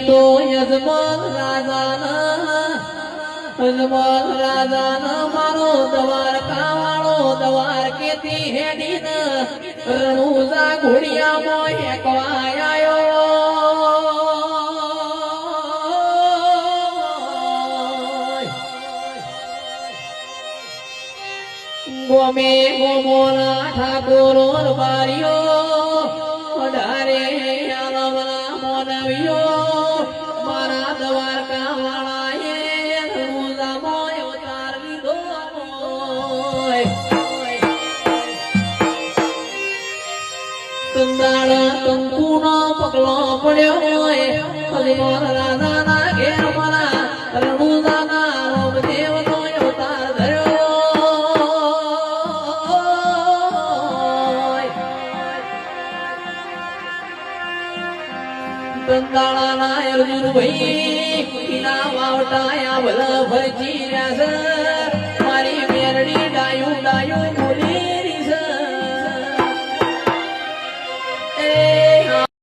તો યજમાન રાજાના મારો દ્વારકા વાળો દ્વારકેથી હેડીને રણુજા ઘોડિયામાં એકવા આયો ગોમે ગોમોના ઠાકોરો બારીઓ અઢારે આલમના મોનવીઓ મારા દ્વારકા વાળાએ રણુજામાં અવતાર લીધો કંદાળા કંકુનો પગલો પડ્યો હરિમોહન રાજાના ઘેર મારા રણુજાના રામદેવનો અવતાર ધર્યો કંદાળાના અર્જુન ભાઈ ના વાવટાયા ભલા ભજી રહ્યા